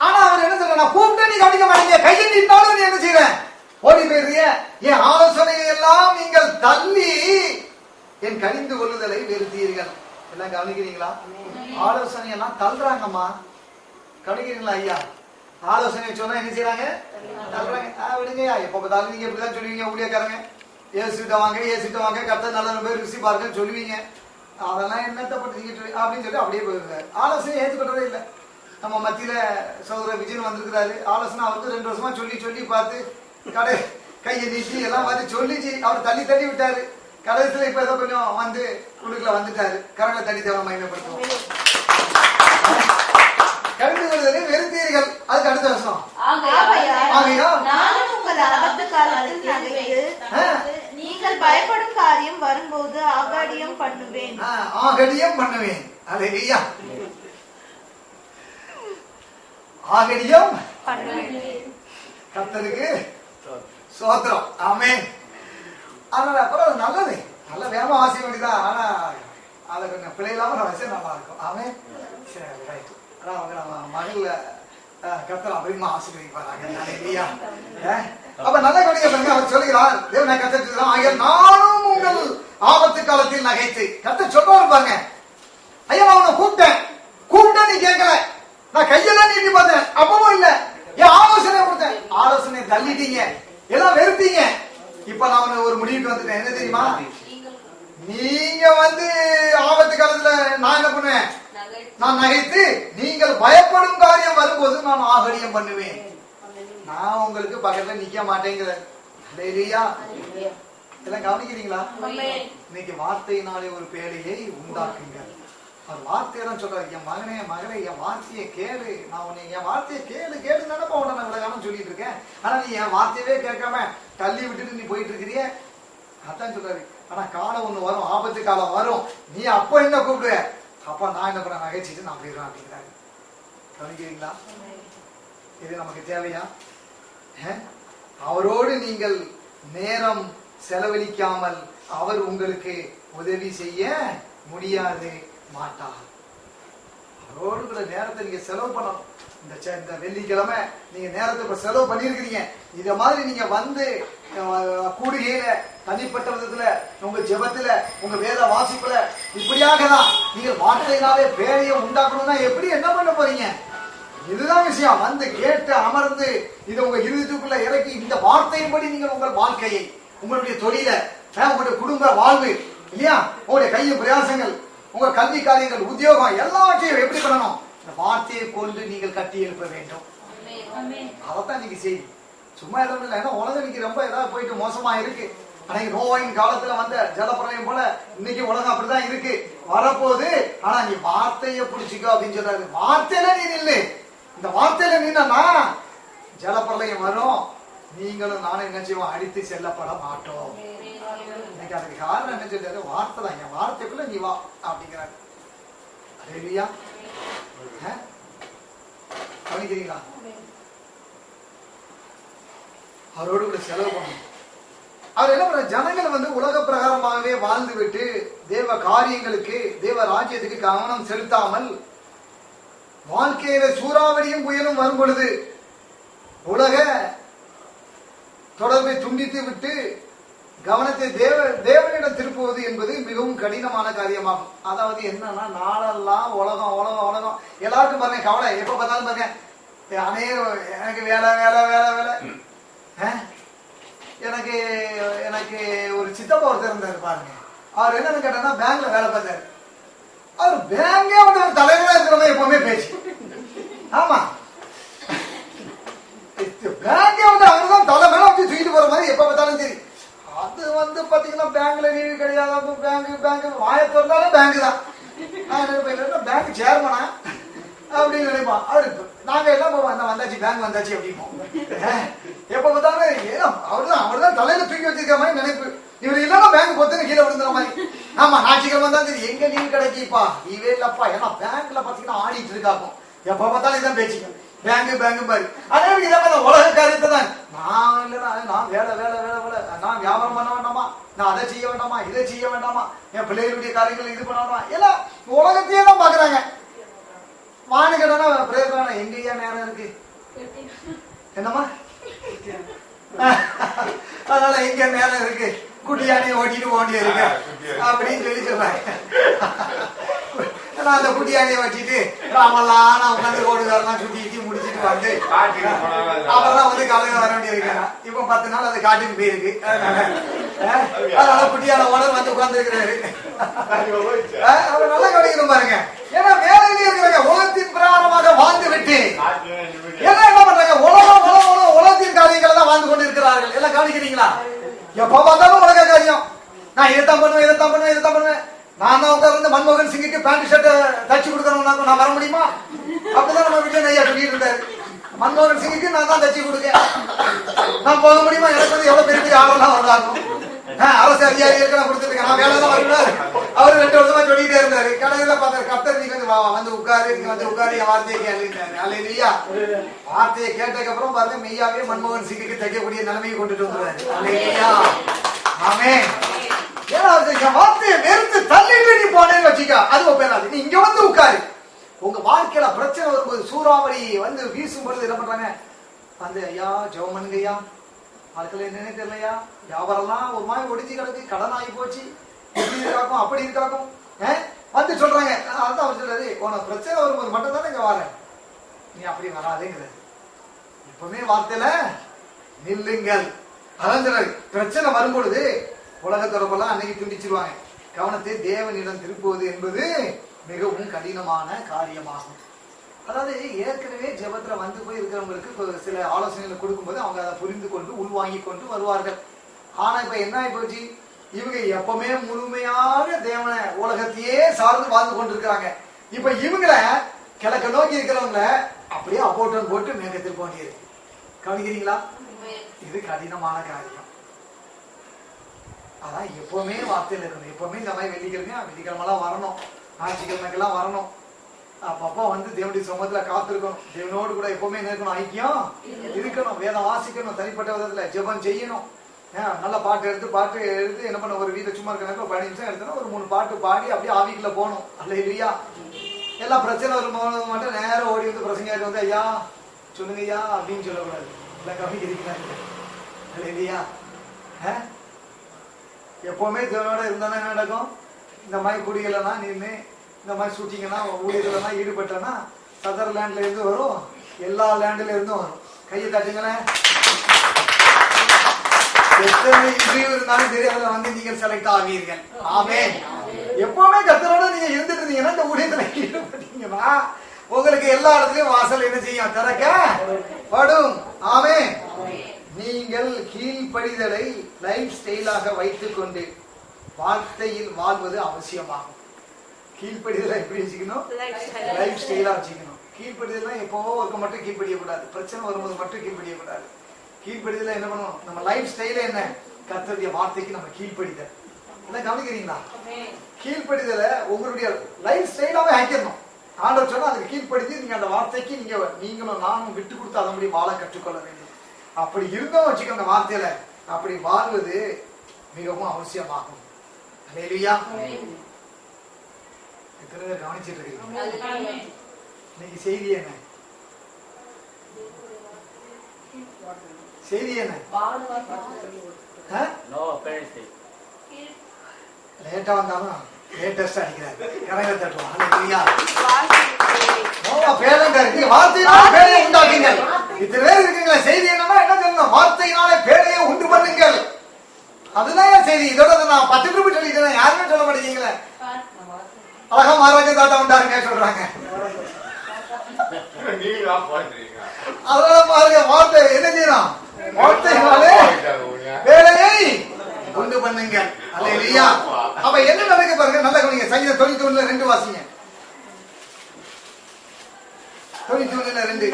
ஆனா அவர் என்ன சொல்ற, நான் கூப்பிட்டு நீ கவனிக்க மாட்டீங்க, கையை நீட்டாலும் நீ என்ன செய்யற, ஓடி போயிடுறிய. என் ஆலோசனையை எல்லாம் நீங்கள் தள்ளி என் கனிந்து கொள்ளுதலை வெறுத்தீர்கள். எல்லாம் கவனிக்கிறீங்களா? ஆலோசனை எல்லாம் தள்ளுறாங்கம்மா. கவனிக்கிறீங்களா ஐயா? ஆலோசனை சொன்னா என்ன செய்யறாங்க? தள்ளுறாங்க. விடுங்கய்யா, எப்ப பார்த்தாலும் நீங்க இப்படிதான் சொல்லுவீங்க. ஊழியக்காரங்க ஏசுகிட்ட வாங்க, ஏசுகிட்ட வாங்க, கத்த நல்ல பேர் ருசி பாருங்க சொல்லுவீங்க. அதெல்லாம் என்னத்தை பட்டு அப்படின்னு சொல்லி அப்படியே போயிருக்காரு. ஆலோசனை ஏற்றுக்கொண்டதே இல்லை. நம்ம மத்தியில சகோதரர் விஜயன் வந்திருக்கிறாரு. ஆலோசனை அவருக்கு 2 வருஷமா சொல்லி சொல்லி பார்த்து கையை நீட்டி எல்லாம் பார்த்து சொல்லிச்சு, அவர் தள்ளி தள்ளி விட்டாரு. கடைசியில இப்ப ஏதோ கொஞ்சம் வந்து உள்ளுக்குள்ள வந்துட்டாரு. கரங்களை தள்ளி தேவை மகிமைப்படுத்துவோம். கடிந்து கொள்வதை வெறுத்தீர்கள். அதுக்கு அடுத்த வருஷம் நீங்கள் பயப்படும் காரியம் வரும்போது ஆகடியம் பண்ணுவேன். ஆகடியம் பண்ணுவேன். அல்லேலூயா. ஆகடியம் கர்த்தருக்கு ஸ்தோத்திரம். ஆமென். அதனால அப்புறம் நல்லது, நல்ல வேகமா வாசிக்க வேண்டியதான். ஆனா அதை கொஞ்சம் பிழை இல்லாம வச்சு நல்லா இருக்கும். ஆமென். சரி, ரைட். நம்ம மகள் கர்த்தர் அப்படிமா ஆசீர்வதிப்பாராங்க. அல்லேலூயா. அப்ப நல்ல கவனிக்க அவர் சொல்லுகிறார், தேவனை கர்த்தர் ஆகிய நானும் உங்கள் ஆபத்து காலத்தில் நகைத்து. கர்த்தர் சொல்றாரு பாருங்க, ஐயா நான் உன்னை கூப்பிட்டேன் நீ கேட்கல, நான் கையெல்லாம் நீட்டி பார்த்தேன் அப்பவும் இல்ல, என் ஆலோசனை கொடுத்தேன், ஆலோசனை தள்ளிட்டீங்க, எல்லாம் வெறுத்தீங்க. இப்ப நான் ஒரு முடிவுக்கு வந்துட்டேன். என்ன தெரியுமா? நீங்க பண்ணுவேன்? நான் நகைத்து நீங்கள் பயப்படும் காரியம் வரும்போது நான் ஆகடியம் பண்ணுவேன். நான் உங்களுக்கு பக்கத்துல நிக்க மாட்டேங்கிறேன். இதெல்லாம் கவனிக்கிறீங்களா? இன்னைக்கு வார்த்தையினாலே ஒரு பேழையை உண்டாக்குங்க. அவர் வார்த்தையெல்லாம் சொல்றாரு, என் மகனே மகளே என் வார்த்தையை கேளு, நான் உன்னை என் வார்த்தையை கேளு கேளு தானப்பா உன்னை நான் இவ்வளவு காலம் சொல்லிட்டு இருக்கேன். ஆனா நீ என் வார்த்தையவே கேட்காம தள்ளி விட்டுட்டு நீ போயிட்டு இருக்கிறிய. அதான் சொல்றாரு, ஆனா காலம் ஒண்ணு வரும், ஆபத்து காலம் வரும், நீ அப்ப என்ன கூப்பிடுவ, அப்ப நான் என்ன பண்ண நகைச்சிட்டு நான் போயிடுறேன் அப்படிங்கிறாரு. கவனிக்கிறீங்களா? இது நமக்கு தேவையா? அவரோடு நீங்கள் நேரம் செலவழிக்காமல் அவர் உங்களுக்கு உதவி செய்ய முடியாது மாட்டார். அவரோடு கூட நேரத்தை நீங்க செலவு பண்ணணும். இந்த வெள்ளிக்கிழமை நீங்க நேரத்தை செலவு பண்ணிருக்கிறீங்க. இத மாதிரி நீங்க வந்து கூடுகையில, தனிப்பட்ட விதத்துல, உங்க ஜெபத்துல, உங்க வேத வாசிப்புல இப்படியாக தான் நீங்க வார்த்தையினாலே பேழையை உண்டாக்கணும்னா எப்படி என்ன பண்ண போறீங்க? இதுதான் விஷயம். வந்து கேட்டு அமர்ந்து இதை உங்க இருதயத்துக்குள்ள இறக்கி இந்த வார்த்தையின்படி நீங்கள் உங்கள் வாழ்க்கையை, உங்களுடைய தொழில, உங்களுடைய குடும்ப வாழ்வு இல்லையா, உங்களுடைய கையின் பிரயாசங்கள், உங்க கல்வி காரியங்கள், உத்தியோகம் எல்லாவற்றையும் எப்படி பண்ணணும்? இந்த வார்த்தையை கொண்டு நீங்கள் கட்டி எழுப்ப வேண்டும். அதைத்தான் நீங்க செய்தி. சும்மா இடம் இல்லை. ஏன்னா உலகம் இன்னைக்கு ரொம்ப ஏதாவது போயிட்டு மோசமா இருக்கு. அன்னைக்கு நோயின் காலத்துல வந்த ஜலப்பிரளயம் போல இன்னைக்கு உலகம் அப்படிதான் இருக்கு, வரப்போகுது. ஆனா நீ வார்த்தையை பிடிச்சிக்கோ அப்படின்னு சொல்றாரு. வார்த்தையில நீ நில்லு. இந்த வார்த்தையில நின்னா ஜலப்பிரளயம் வரும், நீங்களும் நானும் என்ன செய்வோம்? அடித்து செல்லப்பட மாட்டோம். இன்னைக்கு அதுக்கு காரணம் என்ன சொல்றாரு? வார்த்தை தான். என் வார்த்தைக்குள்ள நீ வா அப்படிங்கிறாரு. இல்லையா? கவனிக்கிறீங்களா? அவரோடு கூட செலவு பண்ணணும். அவர் என்ன பண்ண, ஜனங்கள் வந்து உலக பிரகாரமாகவே வாழ்ந்து விட்டு தேவ காரியங்களுக்கு, தேவ ராஜ்யத்துக்கு கவனம் செலுத்தாமல் வாழ்க்கையில சூறாவளியும் புயலும் வரும் பொழுது உலக தொடர்பை துண்டித்து விட்டு கவனத்தை தேவனிடம் திருப்புவது என்பது மிகவும் கடினமான காரியமாகும். அதாவது என்னன்னா, நாளெல்லாம் உலகம் உலகம் உலகம் எல்லாருக்கும் பாருங்க கவலை. எப்ப பார்த்தாலும் பாருங்க, அநேகம் எனக்கு வேலை வேலை வேலை வேலை. எனக்கு எனக்கு ஒரு சித்தப்பா ஒருத்தர் இருந்தாரு பாருங்க. அவர் என்னன்னு கேட்டா பேங்க்ல வேலை பார்த்தாரு. அவர் பேங்கே வந்து ஒரு தலைவரா இருக்கிறவங்க எப்பவுமே பேச்சு. ஆமா, பேங்கே வந்து அவங்கதான் தலை மேல வச்சு தூக்கிட்டு போற மாதிரி எப்ப பார்த்தாலும் சரி. அது வந்து பாத்தீங்கன்னா பேங்க்ல லீவு கிடையாது. பேங்க் வாயை திறந்தாலும் பேங்க் தான். பேங்க் சேர்மனா அப்படின்னு நினைப்பான். அவரு நாங்க எல்லாம் போவோம், வந்தாச்சு பேங்க் வந்தாச்சு அப்படிப்போம். எப்ப பார்த்தாலும் அவர்தான் தலையில தூக்கி வச்சிருக்க மாதிரி நினைப்பு. இவர் இல்லன்னா பேங்க் பொத்துன்னு கீழே விழுந்துற மாதிரி. ஆமா, ஞாயிற்றுக்கிழமை தான் சரி, எங்க லீவு கிடைக்குப்பா, லீவே இல்லப்பா. ஏன்னா பேங்க்ல பாத்தீங்கன்னா ஆடிட்டு இருக்காக்கும். எப்ப பார்த்தாலும் இதான் பேச்சுக்க, பேங்க் பேங்க் பாரு. அதே இதை உலக காரியத்தை தான். நான் இல்லைன்னா நான் வேலை வேலை வேலை வேலை, நான் வியாபாரம் பண்ண வேண்டாமா, நான் அதை செய்ய வேண்டாமா, இதை செய்ய வேண்டாமா, என் பிள்ளைகளுடைய காரியங்கள் இது பண்ண வேண்டாமா, எல்லாம் உலகத்தையே தான் பாக்குறாங்க. வானு கேட்டா பிரேரணா எங்கேயா நேரம் இருக்கு? என்னம்மா? அதனால எங்க நேரம் இருக்கு? குட்டியானையை ஓட்டிட்டு ஓடி இருக்கு அப்படின்னு சொல்லி சொல்றாங்க. அந்த குட்டியானையை வச்சுட்டு ராமெல்லாம் நான் உட்காந்து ஓடுகாரெல்லாம் சுத்தி முடிச்சுட்டு வந்து அப்புறம் வந்து காலையில வர வேண்டியிருக்காங்க. இப்ப 10 நாள் அது காட்டுக்கு போயிருக்கு. அதனால குட்டியான ஓனர் வந்து உட்கார்ந்து இருக்கிறாரு. அவர் நல்லா கவனிக்கணும் பாருங்க. ஏன்னா வேலையிலே இருக்கிறாங்க, உலகத்தின் பிரகாரமாக வாழ்ந்து விட்டு என்ன பண்றாங்க? உலகம் உலகம் உலகத்தின் காரியங்களை தான் வாழ்ந்து கொண்டு இருக்கிறார்கள். எல்லாம் கவனிக்கிறீங்களா? எப்ப பார்த்தாலும் உலக காரியம். நான் இதைத்தான் பண்ணுவேன், இதைத்தான் பண்ணுவேன், இதைத்தான் பண்ணுவேன். நான் தான் உட்கார்ந்து மன்மோகன் சிங்குக்கு பேண்ட் ஷர்ட் தச்சு கொடுக்கணும், நான் வர முடியுமா? அப்படிதான் நம்ம வீட்டுல ஐயா சொல்லிட்டு இருந்தாரு. மன்மோகன் சிங்குக்கு நான் தான் தச்சு கொடுக்க, நான் போக முடியுமா? எனக்கு வந்து எவ்வளவு பெரிய ஆர்டர்லாம் வந்தாலும் அரசு அதிகாரிகளுக்கு நான் கொடுத்துருக்கேன், நான் வேலை தான் வரக்கூடாது. அவரு 2 வருஷமா சொல்லிட்டே இருந்தாரு. கடையில பார்த்தாரு, கத்தர் நீங்க வந்து உட்காரு, நீங்க வந்து உட்காரு, என் வார்த்தையை கேளுட்டாரு. அல்லேலூயா. வார்த்தையை கேட்டதுக்கு அப்புறம் பாருங்க, மெய்யாவே மன்மோகன் சிங்குக்கு தைக்கக்கூடிய நிலைமையை கொண்டுட்டு வந்துருவாரு. அல்லேலூயா. ஆமென். ஏன்னா என் வார்த்தையை வெறுத்து தள்ளிட்டு நீ போனேன்னு வச்சுக்க, அது பேராது. நீ இங்க வந்து உட்காரு. உங்க வாழ்க்கையில பிரச்சனை வரும்போது, சூறாவளி வந்து வீசும் பொழுது என்ன பண்றாங்க? வந்து ஐயா ஜெபம் பண்ணுங்க ஐயா, வாழ்க்கையில என்னன்னு தெரியலையா, வியாபாரம்லாம் ஒரு மாதிரி ஒடிச்சு கிடக்கு, கடன் ஆகி போச்சு, இப்படி இருக்காக்கும் அப்படி இருக்காக்கும் வந்து சொல்றாங்க. அதான் அவர் சொல்றாரு, உனக்கு பிரச்சனை வரும்போது மட்டும் தானே இங்க வரேன், நீ அப்படி வராதேங்கிறாரு. எப்பவுமே வார்த்தையில நில்லுங்கள். அதான் சொல்றாரு, பிரச்சனை வரும்பொழுது உலக தொடர்பெல்லாம் அன்னைக்கு துண்டிச்சிருவாங்க. கவனத்தை தேவனிடம் திருப்புவது என்பது மிகவும் கடினமான காரியமாகும். அதாவது ஏற்கனவே ஜெபத்துல வந்து போய் இருக்கிறவங்களுக்கு சில ஆலோசனைகளை கொடுக்கும்போது அவங்க அதை புரிந்து கொண்டு உள்வாங்கி கொண்டு வருவார்கள். ஆனா இப்ப என்ன ஆகி போச்சு, இவங்க எப்பவுமே முழுமையாக தேவனை உலகத்தையே சார்ந்து வாழ்ந்து கொண்டிருக்கிறாங்க. இப்ப இவங்களை கிழக்க நோக்கி இருக்கிறவங்க அப்படியே அப்போட்டம் போட்டு மேகத்தில் போண்டியது. கவனிக்கிறீங்களா? இது கடினமான காரியம். அதான் எப்பவுமே வார்த்தையில இருக்கணும். எப்பவுமே இந்த மாதிரி வெள்ளிக்கிழமெல்லாம் வரணும், ஞாயிற்றுக்கிழமைக்கெல்லாம் வரணும். அப்பப்பா வந்து தேவனுடைய சமூகத்துல காத்திருக்கணும். தேவனோடு கூட எப்பவுமே என்ன இருக்கணும், ஐக்கியம் இருக்கணும். வேதம் வாசிக்கணும், தனிப்பட்ட விதத்துல ஜெபம் செய்யணும். நல்ல பாட்டு எடுத்து என்ன பண்ண, ஒரு வீட்டை சும்மா இருக்க 15 நிமிஷம் எடுத்தோன்னா ஒரு 3 பாட்டு பாடி அப்படியே ஆவிக்குள்ள போகணும். அல்ல இல்லையா? எல்லாம் பிரச்சனை வரும் மட்டும் நேரம் ஓடி வந்து பிரசங்கிட்டு வந்து ஐயா சொல்லுங்க ஐயா அப்படின்னு சொல்லக்கூடாது. எல்லாம் கவனிக்கிறீங்களா? அல்ல இல்லையா? எப்பவுமே தேவனோட இருந்தானே என்ன நடக்கும்? இந்த மாதிரி குடிகளெல்லாம் நின்று இந்த மாதிரி ஷூட்டிங்னா ஊழியர்களெல்லாம் ஈடுபட்டனா சதர்லாண்ட்ல இருந்து வரும், எல்லா லேண்ட்ல இருந்தும் வரும். கையை தட்டுங்களேன். எத்தனை இன்டர்வியூ இருந்தாலும் சரி, அதுல வந்து நீங்கள் செலக்ட் ஆவீர்கள். ஆமென். எப்பவுமே கர்த்தரோட நீங்க இருந்துட்டு இருந்தீங்கன்னா, இந்த ஊழியத்துல ஈடுபட்டீங்கன்னா உங்களுக்கு எல்லா இடத்துலயும் வாசல் என்ன செய்யும், திறக்கப்படும். ஆமென். நீங்கள் கீழ்ப்படிதலை லைஃப் ஸ்டைலாக வைத்துக் கொண்டு வார்த்தையில் வாழ்வது அவசியமாகும். கீழ்ப்படிதலை எப்படி வச்சுக்கணும்? லைஃப் ஸ்டைலா வச்சுக்கணும். கீழ்ப்படிதல் எப்பவோ ஒருக்க மட்டும் கீழ்ப்படிய கூடாது, பிரச்சனை வரும்போது மட்டும் கீழ்ப்படிய கூடாது. கீழ்ப்படிதல் என்ன பண்ணுவோம், நம்ம லைஃப் ஸ்டைல என்ன, கர்த்தருடைய வார்த்தைக்கு நம்ம கீழ்ப்படிதல். என்ன கவனிக்கிறீங்களா? கீழ்ப்படிதலை உங்களுடைய லைஃப் ஸ்டைலாவே ஆக்கிடணும். ஆண்டவர் சொன்னா அதுக்கு கீழ்ப்படுத்தி நீங்க அந்த வார்த்தைக்கு நீங்களும் நானும் விட்டு கொடுத்து அதன்படி வாழ கற்றுக்கொள்ள வேண்டும். அப்படி இருந்தோம் வச்சுக்கோங்க, அந்த வார்த்தையில அப்படி வாழ்வது மிகவும் அவசியமாகும். அல்லேலூயா. எத்தனை பேர் கவனிச்சிட்டு இருக்கீங்க? இன்னைக்கு செய்தி என்ன? செய்தி என்ன? லேட்டா வந்தாலும் லேட்டஸ்ட் அடிக்கிறாரு. கரங்களை தட்டுவோம். அல்லேலூயா. வார்த்தையினால பேழையை உண்டாக்குங்கள். இத்தனை பேர் இருக்கீங்களா? செய்தி என்னன்னா என்ன சொல்லணும்? வார்த்தையினாலே பேழையை உண்டு பண்ணுங்கள். அதுதான் செய்தி. இதோட நான் 10 நிமிஷம் சொல்லிக்கிறேன், யாருமே சொல்ல மாட்டேங்கிறீங்களே. அழகா மகாராஜா தாத்தா உண்டாருங்க சொல்றாங்க. அதனால பாருங்க, வார்த்தை என்ன செய்யணும்? வார்த்தையினாலே வேலையை உண்டு பண்ணுங்க. அல்லேலூயா. அப்ப என்ன நடக்க பாருங்க, நல்லா கவனிங்க. சங்கீதம் 91:2 வாசிங்க. 91:2.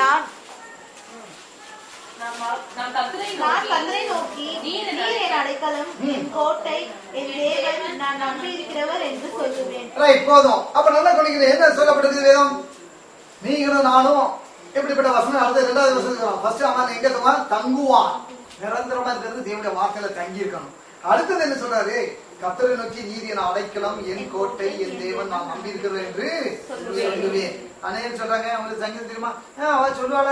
நான் கர்த்தரை நோக்கி, நீர் என் அடைக்கலம், என் கோட்டை, என் தேவன், நான் நம்பி இருக்கிறவர் என்று சொல்லுவேன். போதும். அப்ப நல்லா கவனிக்கிறேன். என்ன சொல்லப்பட்டிருக்கு வேதம்? நீங்களும் நானும் எப்படிப்பட்ட வசனம்? அடுத்த 2வது வசனம். ஃபர்ஸ்ட் அவன் எங்க தங்குவான், நிரந்தரமா இருக்கிறது தேவனுடைய வார்த்தையில தங்கி இருக்கணும். அடுத்தது என்ன சொல்றாரு? கர்த்தரை நோக்கி, நீர் என் அடைக்கலம், என் கோட்டை, என் தேவன், நான் நம்பி இருக்கிறேன் என்று சொல்லுவேன். அநேகம் சொல்றாங்க, அவங்களுக்கு சங்கீதம் தெரியுமா? அவ சொல்லுவாள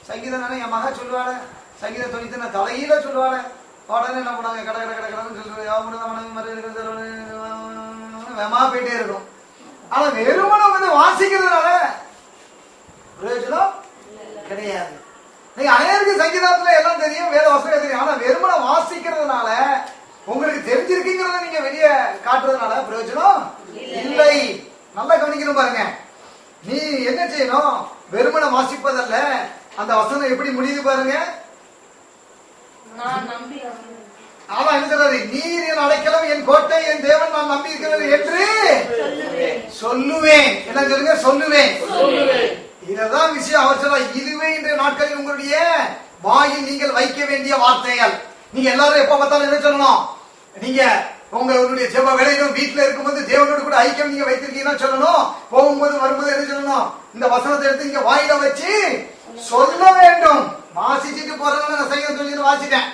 சங்கீதம் தானே, என் மகா சொல்லுவாள சங்கீதம் 90 தலையில சொல்லுவாள. உடனே என்ன பண்ணாங்க, கடை கடன்னு சொல்றது வேமா போயிட்டே இருக்கும். ஆனா வெறுமனம் வந்து வாசிக்கிறதுனால பிரயோஜனம் கிடையாது. நீங்க அநேகருக்கு சங்கீதத்துல எல்லாம் தெரியும், வேத வசனம் தெரியும். ஆனா வெறுமனம் வாசிக்கிறதுனால, உங்களுக்கு தெரிஞ்சிருக்குங்கிறத நீங்க வெளியே காட்டுறதுனால பிரயோஜனம் இல்லை. நல்லா கவனிக்கணும் பாருங்க. நீ என்ன செய்யணும்? வெறுமனை வாசிப்பதல்ல. அந்த வசனம் எப்படி முடியுது பாருங்க. ஆமா என்ன சொல்றாரு? நீர் என் அடைக்கலம், என் கோட்டை, என் தேவன், நான் நம்பி இருக்கிறது என்று சொல்லுவேன். என்ன சொல்லுங்க? சொல்லுவேன். இததான் விஷயம். அவர் சொல்ல, இதுவே இன்றைய நாட்களில் உங்களுடைய வாயில் நீங்கள் வைக்க வேண்டிய வார்த்தைகள். நீங்க எல்லாரும் எப்ப பார்த்தாலும் என்ன சொல்லணும்? நீங்க உங்களுடைய ஜெப வேலையிலும் வீட்டுல இருக்கும்போது தேவனோடு கூட ஐக்கியம் நீங்க வைத்திருக்கீங்கன்னா சொல்லணும். போகும்போது வரும்போது என்ன சொல்லணும்? இந்த வசனத்தை எடுத்து நீங்க வாயில வச்சு சொல்ல வேண்டும். வாசிச்சுட்டு போறதுனால நான் சங்கீதம் சொல்லி வாசிட்டேன்.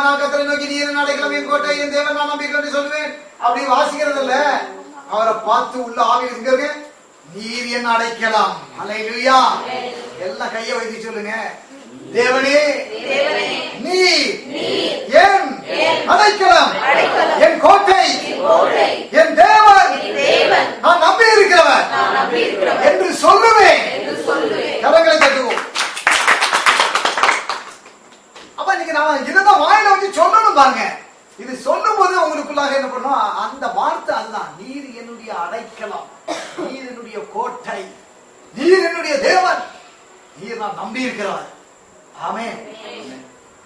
நான் கர்த்தரை நோக்கி, நீர் என் அடைக்கலம், என் கோட்டை, என் தேவன், நான் நம்பி இருக்கிறேன் சொல்லுவேன். அப்படி வாசிக்கிறது இல்ல. அவரை பார்த்து உள்ள ஆவியில் இருக்க, நீர் என் அடைக்கலாம். அல்லேலூயா. எல்லாம் கையை வைத்து சொல்லுங்க. தேவனே, நீர் என் அடைக்கலம், என் கோட்டை, என் தேவன், நான் நம்பி இருக்கிறவர் என்று சொல்லுவேன். கரங்களை தட்டுவோம். அப்ப இன்னைக்கு நான் இதான் வாயில வச்சு சொல்லணும் பாருங்க. இது சொல்லும் போது உங்களுக்குள்ளாக என்ன பண்ணும்? அந்த வார்த்தை அதுதான், நீர் என்னுடைய அடைக்கலம். நீர் என்னுடைய கோட்டை, நீர் என்னுடைய தேவன், நீர் நான் நம்பி இருக்கிறவர். ஆமென்.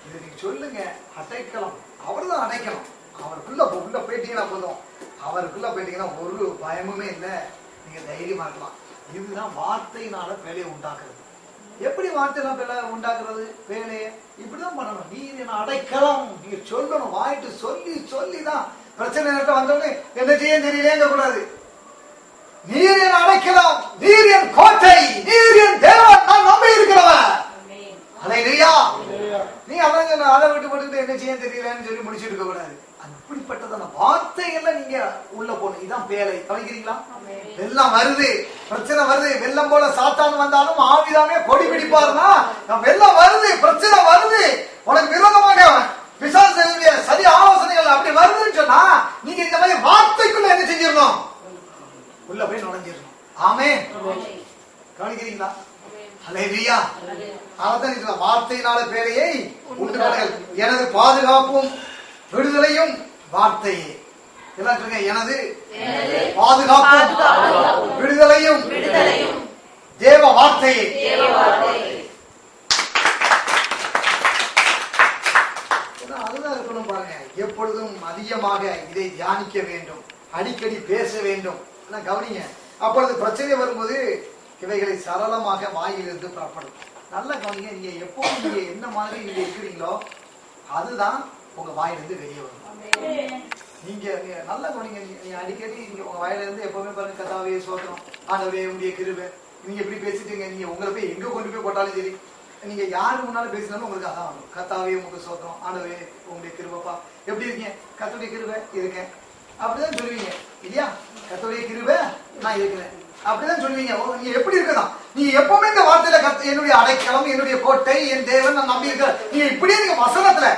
இது நீங்க சொல்லுங்க, அடைக்கலம். அவர்தான் அடைக்கலம். அவருக்குள்ள உள்ள போயிட்டீங்கன்னா போதும், அவருக்குள்ள போயிட்டீங்கன்னா ஒரு பயமுமே இல்லை, நீங்க தைரியமா இருக்கலாம். இதுதான் வார்த்தையினால வேலையை உண்டாக்குறது. எப்படி வார்த்தையினால வேலை உண்டாக்குறது? வேலையை இப்படிதான் பண்ணணும். நீர் என்ன அடைக்கலம், நீங்க சொல்லணும். வாயிட்டு சொல்லி சொல்லிதான் பிரச்சனை வந்தோடனே என்ன செய்ய தெரியலேங்க கூடாது. நீர் என் அடைக்கலம், நீர் என் கோட்டை, நீர் என் தேவன், நான் நம்பி இருக்கிறவன். அல்லேலூயா. நீ அதான் அதை விட்டு போட்டு என்ன செய்ய தெரியலன்னு சொல்லி முடிச்சுட்டு இருக்க கூடாது. அப்படிப்பட்டதான வார்த்தைகள்ல நீங்க உள்ள போகணும். இதான் பேலை. கவனிக்கிறீங்களா? வெள்ளம் வருது, பிரச்சனை வருது. வெள்ளம் போல சாத்தான் வந்தாலும் ஆவிதாமே கொடி பிடிப்பாருன்னா, வெள்ளம் வருது, பிரச்சனை வருது, உனக்கு விரோதமாக பிசாசுடைய சதி ஆலோசனைகள் அப்படி வருதுன்னு சொன்னா, நீங்க இந்த மாதிரி வார்த்தைக்குள்ள என்ன செஞ்சிடணும்? உள்ள போய் நுழைஞ்சிடணும். ஆமென். கவனிக்கிறீங்களா? அல்லேலூயா. அதான் வார்த்தையினால பேரையை உண்டு பண்ணுங்கள். எனது பாதுகாப்பும் விடுதலையும் வார்த்தையே. எல்லாம் சொல்லுங்க, எனது பாதுகாப்பும் விடுதலையும் தேவ வார்த்தையே. அதுதான் இருக்கணும் பாருங்க. எப்பொழுதும் அதிகமாக இதை தியானிக்க வேண்டும், அடிக்கடி பேச வேண்டும். கவனிங்க. அப்பொழுது பிரச்சனை வரும்போது இவைகளை சரளமாக வாயிலிருந்து புறப்படும். நல்லா கவனிங்க. நீங்க எப்போது நீங்க என்ன மாதிரி நீங்க இருக்கிறீங்களோ அதுதான் உங்க வாயிலிருந்து வெளியே வரும். நீங்க நல்லா கவனிங்க. நீங்க அடிக்கடி நீங்க உங்க வாயிலிருந்து எப்பவுமே பாருங்க, கர்த்தாவே சோத்திரம், ஆண்டவரே உங்களுடைய கிருபை. நீங்க எப்படி பேசிட்டீங்க, நீங்க உங்களை போய் எங்க கொண்டு போய் போட்டாலும் சரி, நீங்க யாரு முன்னாலும் பேசினாலும் உங்களுக்கு அதான் வரும். கர்த்தாவே உங்களுக்கு சோத்திரம், ஆண்டவரே உங்களுடைய கிருபைப்பா. எப்படி இருக்கீங்க? கர்த்தருடைய கிருபை இருக்கேன், அப்படிதான் சொல்லுவீங்க இல்லையா? கர்த்தருடைய கிருபை நான் இருக்கிறேன், அப்படிதான் சொல்லுவீங்க. நீங்க எப்படி இருக்கதான்? நீங்க எப்பவுமே இந்த வார்த்தையில என்னுடைய அடைக்கலம், என்னுடைய கோட்டை, என் தேவன், நான் நம்பி இருக்கிறேன். நீங்க இப்படியே நீங்க வசனத்துல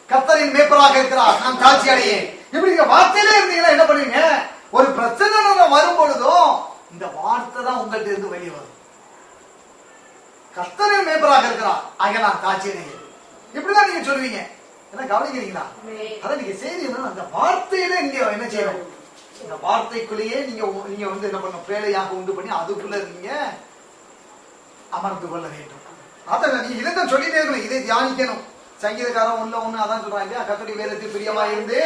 கர்த்தரின் மேய்ப்பராக இருக்கிறார், நான் தாழ்ச்சி அடையேன், இப்படி நீங்க வார்த்தையிலே இருந்தீங்கன்னா என்ன பண்ணுவீங்க? ஒரு பிரச்சனை வரும் பொழுதும் இந்த வார்த்தை தான் உங்கள்கிட்ட இருந்து வெளியே வரும். கர்த்தரின் மேய்ப்பராக இருக்கிறார், ஆக நான் தாழ்ச்சி அடையேன், இப்படிதான் நீங்க சொல்லுவீங்க. என்ன கவனிக்கிறீங்களா? அதான் நீங்க செய்தி அந்த வார்த்தையில நீங்க என்ன செய்யணும்? இந்த வார்த்தைக்குள்ளேயே நீங்க வந்து என்ன பண்ணணும்? பேழையாக உண்டு பண்ணி அதுக்குள்ள நீங்க அமர்ந்து கொள்ள வேண்டும். அதான் நீங்க இதைத்தான் சொல்லிட்டே இருக்கணும், இதை தியானிக்கணும். சங்கீதக்காரன் ஒண்ணு அதான் சொல்றாங்க இல்லையா? கர்த்தருடைய வேதத்தில் பிரியமா இருந்து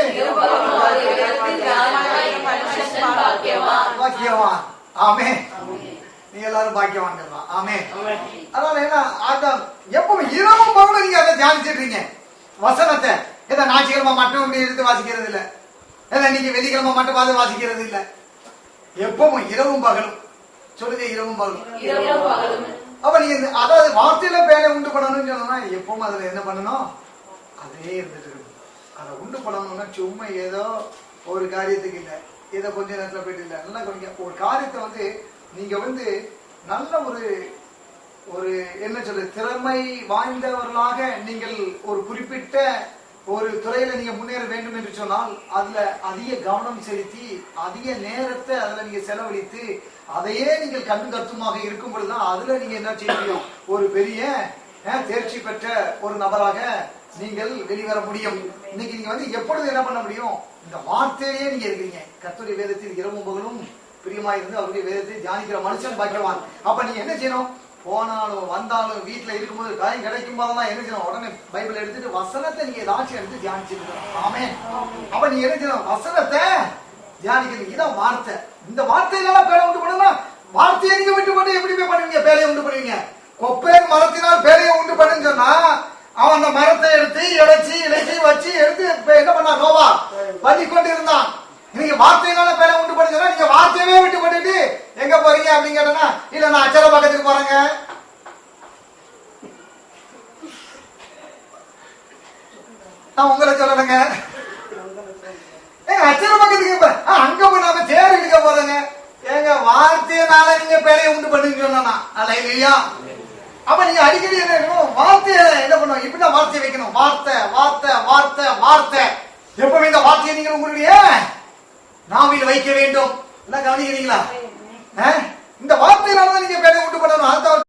பாக்கியவான். ஆமென். நீங்க எல்லாரும் பாக்கியவான்கள் தான். ஆமென். அதனால என்ன எப்பவும் இரவும் பகலும் நீங்க அதை தியானிச்சிடுறீங்க வசனத்தை. ஏதோ ஞாயிற்றுக்கிழமை மட்டும் எடுத்து வாசிக்கிறது இல்ல, ஏதோ நீங்க வெள்ளிக்கிழமை மட்டும் பார்த்து வாசிக்கிறது இல்ல, எப்பவும் இரவும் பகலும். சொல்லுங்க, இரவும் பகலும். அப்ப நீங்க அதாவது வார்த்தையில பேரை உண்டு பண்ணணும்னு சொன்னா எப்பவும் அதுல என்ன பண்ணணும்? அதே இருந்துட்டு இருக்கணும். அதை உண்டு பண்ணணும்னா சும்மா ஏதோ ஒரு காரியத்துக்கு இல்ல, ஏதோ கொஞ்ச நேரத்துல போயிட்டு இல்ல. நல்லா கொஞ்சம் ஒரு காரியத்தை வந்து நீங்க வந்து நல்ல ஒரு என்ன சொல்ற திறமை வாய்ந்தவர்களாக நீங்கள் ஒரு குறிப்பிட்ட ஒரு துறையில நீங்க முன்னேற வேண்டும் என்று சொன்னால் அதுல அதிக கவனம் செலுத்தி அதிக நேரத்தை அதுல நீங்க செலவழித்து அதையே நீங்கள் கண்டு கருத்துமாக இருக்கும் பொழுதுதான் அதுல நீங்க என்ன செய்ய முடியும்? ஒரு பெரிய தேர்ச்சி பெற்ற ஒரு நபராக நீங்கள் வெளிவர முடியும். இன்னைக்கு நீங்க வந்து எப்பொழுது என்ன பண்ண முடியும்? இந்த வார்த்தையிலேயே நீங்க இருக்கீங்க. கர்த்தருடைய வேதத்தில் இரவும் பகலும் பிரியமா இருந்து அவருடைய வேதத்தை தியானிக்கிற மனுஷன் பாக்கியவான். அப்ப நீங்க என்ன செய்யணும்? போனாலும் வந்தாலும் வீட்டுல இருக்கும்போது காயம் கிடைக்கும் போதெல்லாம் என்ன செய்யணும்? உடனே பைபிள் எடுத்துட்டு வசனத்தை நீங்க ஏதாச்சும் எடுத்து தியானிச்சிருக்கணும். ஆமென். அப்ப நீங்க என்ன செய்யணும்? வசனத்தை தியானிக்கணும். இதான் வார்த்தை. இந்த வார்த்தையினால பேரை உண்டு பண்ணணும். வார்த்தையை நீங்க விட்டு போட்டு எப்படி போய் பண்ணுவீங்க? பேரையை உண்டு பண்ணுவீங்க. கொப்பேன் மரத்தினால் பேரையை உண்டு பண்ணுன்னு சொன்னா அவன் அந்த மரத்தை எடுத்து இழைச்சி வச்சு எடுத்து என்ன பண்ணா? நோவா பண்ணி கொண்டு இருந்தான். நீங்க வார்த்தையினால பேரை உண்டு பண்ணுங்கன்னா நீங்க வார்த்தையவே விட்டு போட்டுட்டு எங்க போறீங்க அப்படின்னு கேட்டா, இல்ல நான் அச்சர பக்கத்துக்கு போறேங்க. நான் உங்களை சொல்லணுங்க, அச்சர பக்கத்துக்கு அங்க போய் நாம தேர் இழுக்க போறேங்க. எங்க வார்த்தையினால நீங்க பேரையை உண்டு பண்ணுங்க சொன்னா அல்ல இல்லையா? அப்ப நீங்க அடிக்கடி என்ன இருக்கணும்? வார்த்தையை என்ன பண்ணுவோம்? இப்படிதான் வார்த்தையை வைக்கணும். வார்த்தை வார்த்தை வார்த்தை வார்த்தை. எப்பவுமே இந்த வார்த்தையை நீங்க உங்களுடைய நாவில் வைக்க வேண்டும். என்ன கவனிக்கிறீங்களா? இந்த வார்த்தையினாலதான் நீங்க பேரை உண்டு பண்ணணும். அடுத்த